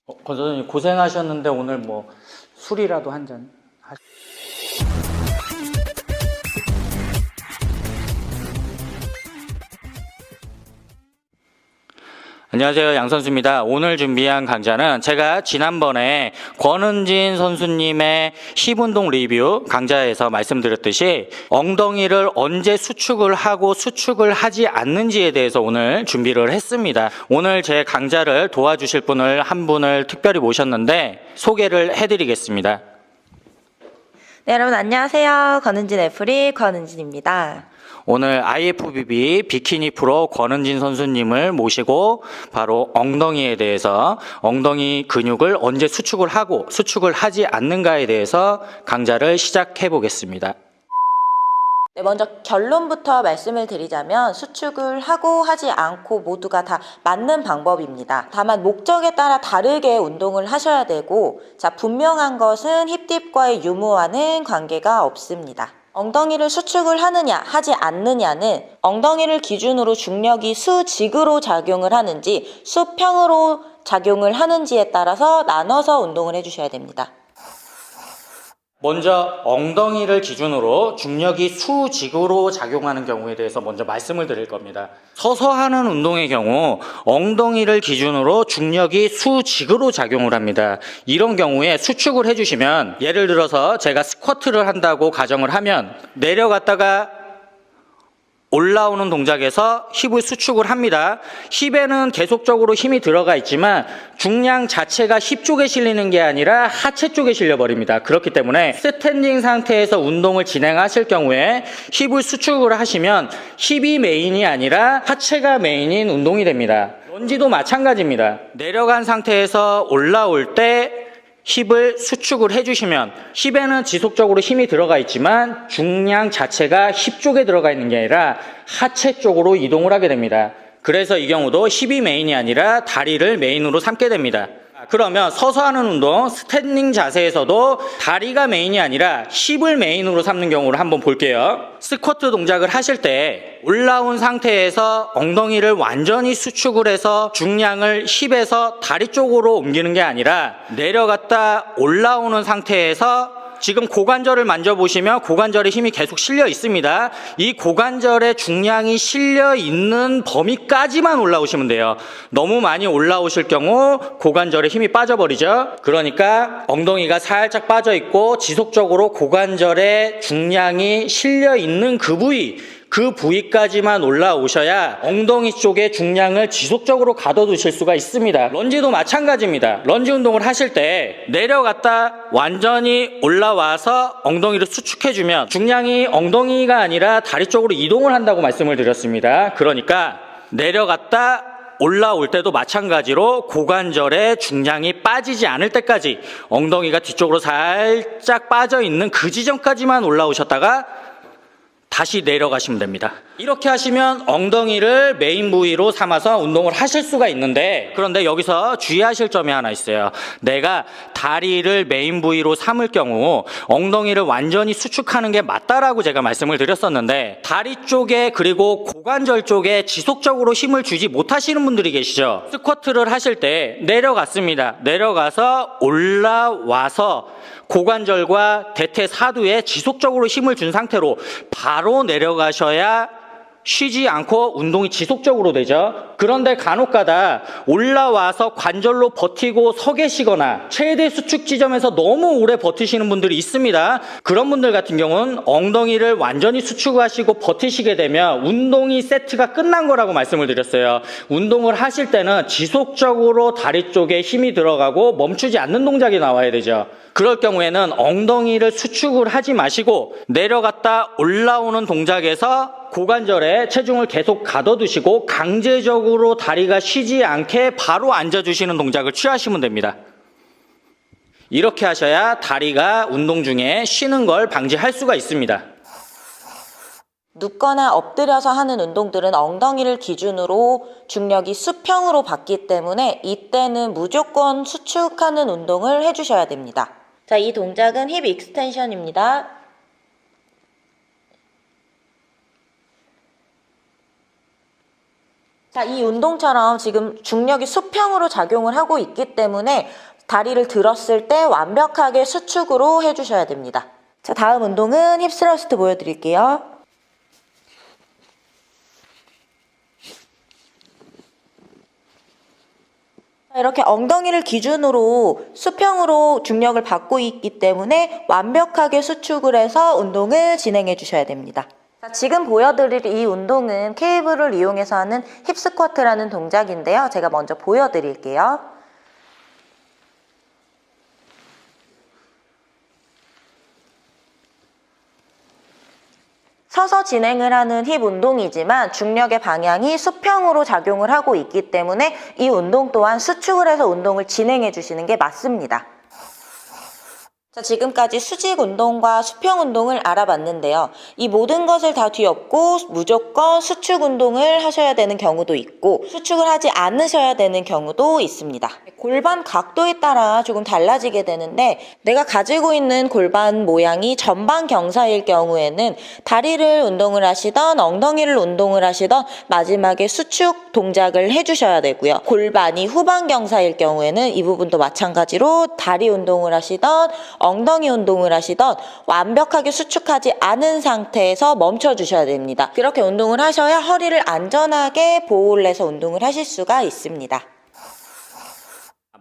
권선생님 고생하셨는데 오늘 뭐 술이라도 한 잔 안녕하세요, 양선수입니다. 오늘 준비한 강좌는 제가 지난번에 권은진 선수님의 힙운동 리뷰 강좌에서 말씀드렸듯이 엉덩이를 언제 수축을 하고 수축을 하지 않는지에 대해서 오늘 준비를 했습니다. 오늘 제 강좌를 도와주실 분을 한 분을 특별히 모셨는데 소개를 해드리겠습니다. 네, 여러분 안녕하세요. 권은진 애플이 권은진입니다. 오늘 IFBB 비키니 프로 권은진 선수님을 모시고 바로 엉덩이에 대해서 엉덩이 근육을 언제 수축을 하고 수축을 하지 않는가에 대해서 강좌를 시작해 보겠습니다. 네, 먼저 결론부터 말씀을 드리자면 수축을 하고 하지 않고 모두가 다 맞는 방법입니다. 다만 목적에 따라 다르게 운동을 하셔야 되고, 분명한 것은 힙딥과의 유무와는 관계가 없습니다. 엉덩이를 수축을 하느냐 하지 않느냐는 엉덩이를 기준으로 중력이 수직으로 작용을 하는지 수평으로 작용을 하는지에 따라서 나눠서 운동을 해주셔야 됩니다. 먼저 엉덩이를 기준으로 중력이 수직으로 작용하는 경우에 대해서 먼저 말씀을 드릴 겁니다. 서서 하는 운동의 경우 엉덩이를 기준으로 중력이 수직으로 작용을 합니다. 이런 경우에 수축을 해주시면, 예를 들어서 제가 스쿼트를 한다고 가정을 하면 내려갔다가 올라오는 동작에서 힙을 수축을 합니다. 힙에는 계속적으로 힘이 들어가 있지만 중량 자체가 힙 쪽에 실리는 게 아니라 하체 쪽에 실려버립니다. 그렇기 때문에 스탠딩 상태에서 운동을 진행하실 경우에 힙을 수축을 하시면 힙이 메인이 아니라 하체가 메인인 운동이 됩니다. 런지도 마찬가지입니다. 내려간 상태에서 올라올 때 힙을 수축을 해주시면 힙에는 지속적으로 힘이 들어가 있지만 중량 자체가 힙 쪽에 들어가 있는 게 아니라 하체 쪽으로 이동을 하게 됩니다. 그래서 이 경우도 힙이 메인이 아니라 다리를 메인으로 삼게 됩니다. 그러면 서서 하는 운동, 스탠딩 자세에서도 다리가 메인이 아니라 힙을 메인으로 삼는 경우를 한번 볼게요. 스쿼트 동작을 하실 때 올라온 상태에서 엉덩이를 완전히 수축을 해서 중량을 힙에서 다리 쪽으로 옮기는 게 아니라 내려갔다 올라오는 상태에서 지금 고관절을 만져보시면 고관절에 힘이 계속 실려 있습니다. 이 고관절에 중량이 실려 있는 범위까지만 올라오시면 돼요. 너무 많이 올라오실 경우 고관절에 힘이 빠져버리죠. 그러니까 엉덩이가 살짝 빠져 있고 지속적으로 고관절에 중량이 실려 있는 그 부위까지만 올라오셔야 엉덩이 쪽에 중량을 지속적으로 가둬두실 수가 있습니다. 런지도 마찬가지입니다. 런지 운동을 하실 때 내려갔다 완전히 올라와서 엉덩이를 수축해주면 중량이 엉덩이가 아니라 다리 쪽으로 이동을 한다고 말씀을 드렸습니다. 그러니까 내려갔다 올라올 때도 마찬가지로 고관절에 중량이 빠지지 않을 때까지 엉덩이가 뒤쪽으로 살짝 빠져 있는 그 지점까지만 올라오셨다가 다시 내려가시면 됩니다. 이렇게 하시면 엉덩이를 메인 부위로 삼아서 운동을 하실 수가 있는데, 그런데 여기서 주의하실 점이 하나 있어요. 내가 다리를 메인 부위로 삼을 경우 엉덩이를 완전히 수축하는 게 맞다라고 제가 말씀을 드렸었는데, 다리 쪽에 그리고 고관절 쪽에 지속적으로 힘을 주지 못하시는 분들이 계시죠. 스쿼트를 하실 때 내려갔습니다. 내려가서 올라와서 고관절과 대퇴사두에 지속적으로 힘을 준 상태로 바로 내려가셔야 쉬지 않고 운동이 지속적으로 되죠. 그런데 간혹가다 올라와서 관절로 버티고 서 계시거나 최대 수축 지점에서 너무 오래 버티시는 분들이 있습니다. 그런 분들 같은 경우는 엉덩이를 완전히 수축하시고 버티시게 되면 운동이 세트가 끝난 거라고 말씀을 드렸어요. 운동을 하실 때는 지속적으로 다리 쪽에 힘이 들어가고 멈추지 않는 동작이 나와야 되죠. 그럴 경우에는 엉덩이를 수축을 하지 마시고 내려갔다 올라오는 동작에서 고관절에 체중을 계속 가둬두시고 강제적으로 다리가 쉬지 않게 바로 앉아주시는 동작을 취하시면 됩니다. 이렇게 하셔야 다리가 운동 중에 쉬는 걸 방지할 수가 있습니다. 눕거나 엎드려서 하는 운동들은 엉덩이를 기준으로 중력이 수평으로 받기 때문에 이때는 무조건 수축하는 운동을 해주셔야 됩니다. 이 동작은 힙 익스텐션입니다. 자, 이 운동처럼 지금 중력이 수평으로 작용을 하고 있기 때문에 다리를 들었을 때 완벽하게 수축으로 해주셔야 됩니다. 자, 다음 운동은 힙스러스트 보여드릴게요. 이렇게 엉덩이를 기준으로 수평으로 중력을 받고 있기 때문에 완벽하게 수축을 해서 운동을 진행해 주셔야 됩니다. 자, 지금 보여드릴 이 운동은 케이블을 이용해서 하는 힙스쿼트라는 동작인데요. 제가 먼저 보여드릴게요. 서서 진행을 하는 힙 운동이지만 중력의 방향이 수평으로 작용을 하고 있기 때문에 이 운동 또한 수축을 해서 운동을 진행해 주시는 게 맞습니다. 자, 지금까지 수직 운동과 수평 운동을 알아봤는데요. 이 모든 것을 다 뒤엎고 무조건 수축 운동을 하셔야 되는 경우도 있고 수축을 하지 않으셔야 되는 경우도 있습니다. 골반 각도에 따라 조금 달라지게 되는데 내가 가지고 있는 골반 모양이 전방 경사일 경우에는 다리를 운동을 하시던 엉덩이를 운동을 하시던 마지막에 수축 동작을 해주셔야 되고요. 골반이 후방 경사일 경우에는 이 부분도 마찬가지로 다리 운동을 하시던 엉덩이 운동을 하시던 완벽하게 수축하지 않은 상태에서 멈춰 주셔야 됩니다. 그렇게 운동을 하셔야 허리를 안전하게 보호를 해서 운동을 하실 수가 있습니다.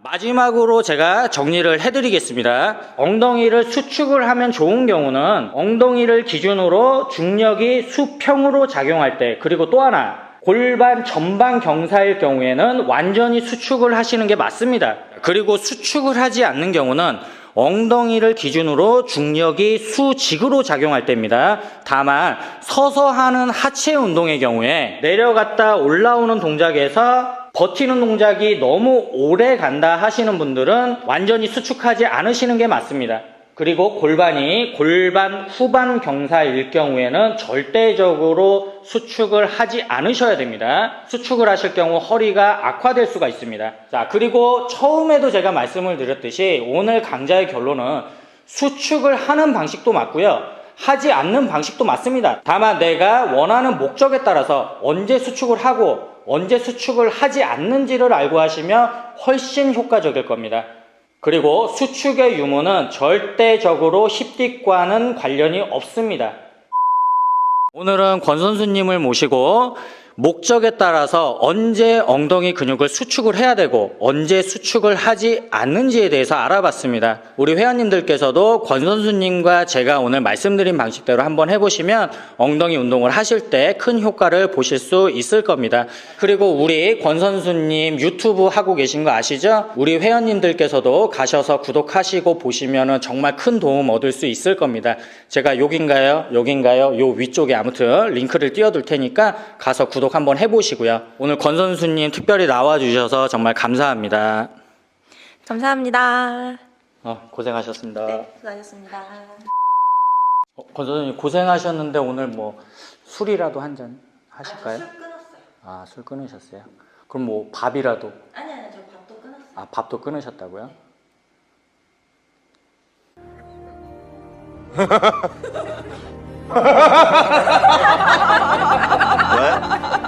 마지막으로 제가 정리를 해드리겠습니다. 엉덩이를 수축을 하면 좋은 경우는 엉덩이를 기준으로 중력이 수평으로 작용할 때, 그리고 또 하나 골반 전방 경사일 경우에는 완전히 수축을 하시는 게 맞습니다. 그리고 수축을 하지 않는 경우는 엉덩이를 기준으로 중력이 수직으로 작용할 때입니다. 다만 서서 하는 하체 운동의 경우에 내려갔다 올라오는 동작에서 버티는 동작이 너무 오래 간다 하시는 분들은 완전히 수축하지 않으시는 게 맞습니다. 그리고 골반이 골반 후반 경사일 경우에는 절대적으로 수축을 하지 않으셔야 됩니다. 수축을 하실 경우 허리가 악화될 수가 있습니다. 자, 그리고 처음에도 제가 말씀을 드렸듯이 오늘 강좌의 결론은 수축을 하는 방식도 맞고요. 하지 않는 방식도 맞습니다. 다만 내가 원하는 목적에 따라서 언제 수축을 하고 언제 수축을 하지 않는지를 알고 하시면 훨씬 효과적일 겁니다. 그리고 수축의 유무는 절대적으로 힙딕과는 관련이 없습니다. 오늘은 권 선수님을 모시고 목적에 따라서 언제 엉덩이 근육을 수축을 해야 되고 언제 수축을 하지 않는지에 대해서 알아봤습니다. 우리 회원님들께서도 권 선수님과 제가 오늘 말씀드린 방식대로 한번 해보시면 엉덩이 운동을 하실 때 큰 효과를 보실 수 있을 겁니다. 그리고 우리 권 선수님 유튜브 하고 계신 거 아시죠? 우리 회원님들께서도 가셔서 구독하시고 보시면 정말 큰 도움 얻을 수 있을 겁니다. 제가 여긴가요? 요 위쪽에 아무튼 링크를 띄워둘 테니까 가서 구독 한번 해보시고요. 오늘 권 선수님 특별히 나와주셔서 정말 감사합니다. 감사합니다. 고생하셨습니다. 네, 수고하셨습니다. 권 선수님 고생하셨는데 오늘 뭐 술이라도 한 잔 하실까요? 술 끊었어요. 술 끊으셨어요? 그럼 뭐 밥이라도? 아니, 저 밥도 끊었어요. 밥도 끊으셨다고요? 왜?